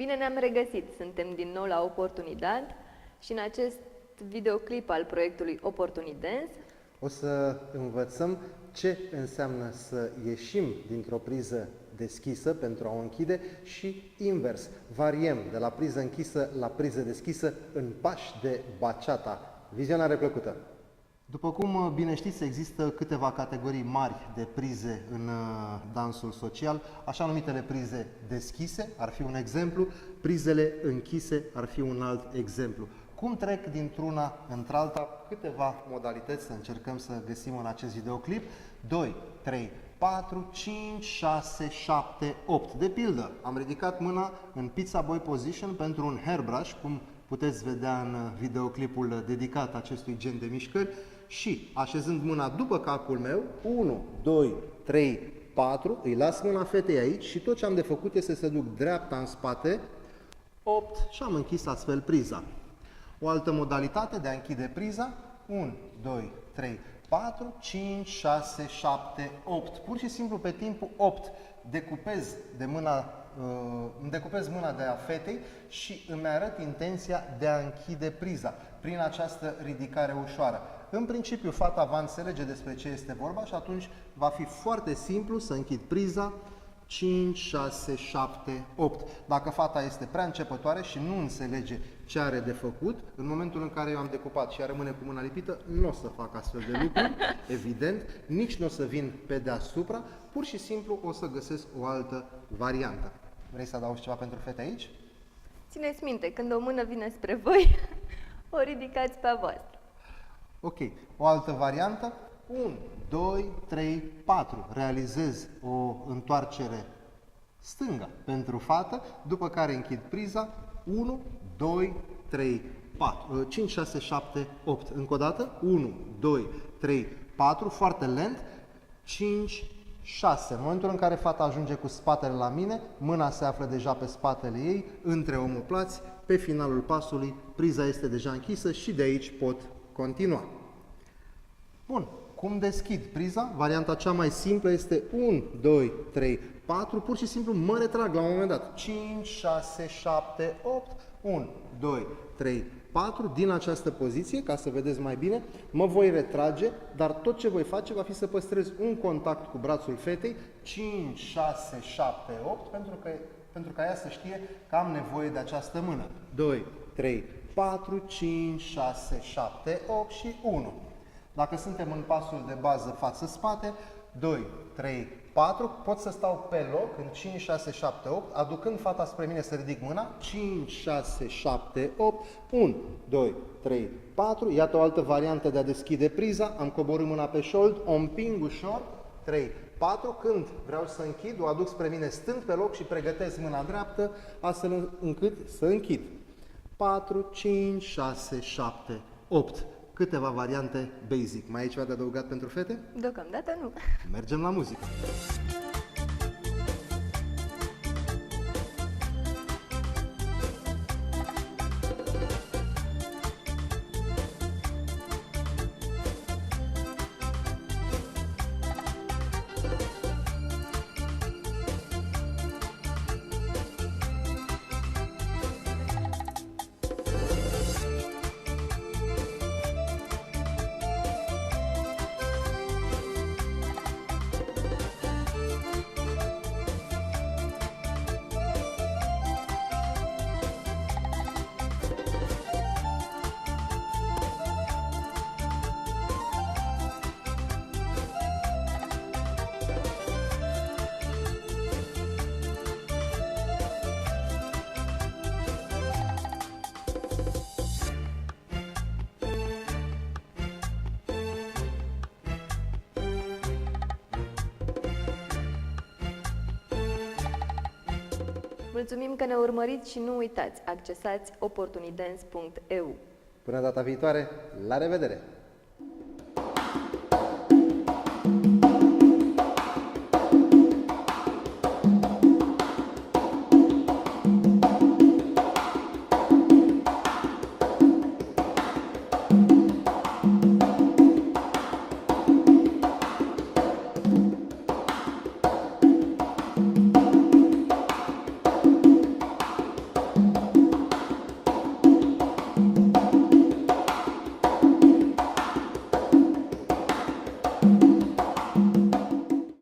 bine ne-am regăsit! Suntem din nou la Oportunidad și în acest videoclip al proiectului Oportunidance o să învățăm ce înseamnă să ieșim dintr-o priză deschisă pentru a o închide și invers. Variem de la priză închisă la priză deschisă în pași de bachata. Vizionare plăcută! După cum bine știți, există câteva categorii mari de prize în dansul social, așa numitele prize deschise ar fi un exemplu, prizele închise ar fi un alt exemplu. Cum trec dintr-una într-alta? Câteva modalități să încercăm să găsim în acest videoclip. 2, 3, 4, 5, 6, 7, 8. De pildă, am ridicat mâna în pizza boy position pentru un hairbrush, cum puteți vedea în videoclipul dedicat acestui gen de mișcări, și așezând mâna după capul meu, 1, 2, 3, 4, îi las mâna fetei aici și tot ce am de făcut este să duc dreapta în spate, 8, și am închis astfel priza. O altă modalitate de a închide priza, 1, 2, 3, 4, 5, 6, 7, 8. Pur și simplu pe timpul 8 decupez mâna de a fetei și îmi arăt intenția de a închide priza prin această ridicare ușoară. În principiu, fata va înțelege despre ce este vorba și atunci va fi foarte simplu să închid priza 5, 6, 7, 8. Dacă fata este prea începătoare și nu înțelege ce are de făcut, în momentul în care eu am decupat și ea rămâne cu mâna lipită, nu o să fac astfel de lucruri, evident, nici nu o să vin pe deasupra, pur și simplu o să găsesc o altă variantă. Vrei să adaugi ceva pentru fete aici? țineți minte, când o mână vine spre voi, o ridicați pe a voastră. Ok. O altă variantă? 1, 2, 3, 4. Realizez o întoarcere stânga pentru fată, după care închid priza. 1, 2, 3, 4. 5, 6, 7, 8. Încă o dată. 1, 2, 3, 4. Foarte lent. 5, 6. În momentul în care fata ajunge cu spatele la mine, mâna se află deja pe spatele ei, între omoplați, pe finalul pasului, priza este deja închisă și de aici pot continua. Bun. Cum deschid priza? Varianta cea mai simplă este 1, 2, 3, 4. Pur și simplu mă retrag la un moment dat. 5, 6, 7, 8. 1, 2, 3, 4. Din această poziție, ca să vedeți mai bine, mă voi retrage, dar tot ce voi face va fi să păstrez un contact cu brațul fetei. 5, 6, 7, 8. Pentru ca ea să știe că am nevoie de această mână. 2, 3, 4, 5, 6, 7, 8 și 1. Dacă suntem în pasul de bază față-spate, 2, 3, 4, pot să stau pe loc în 5, 6, 7, 8, aducând fata spre mine să ridic mâna, 5, 6, 7, 8, 1, 2, 3, 4, iată o altă variantă de a deschide priza, am coborât mâna pe șold, o împing ușor, 3, 4, când vreau să închid, o aduc spre mine stând pe loc și pregătesc mâna dreaptă, astfel încât să închid. 4, 5, 6, 7, 8. Câteva variante basic. Mai ai ceva de adăugat pentru fete? Deocamdată nu. Mergem la muzică! Mulțumim că ne urmăriți și nu uitați, accesați oportunidance.eu. Până data viitoare, la revedere!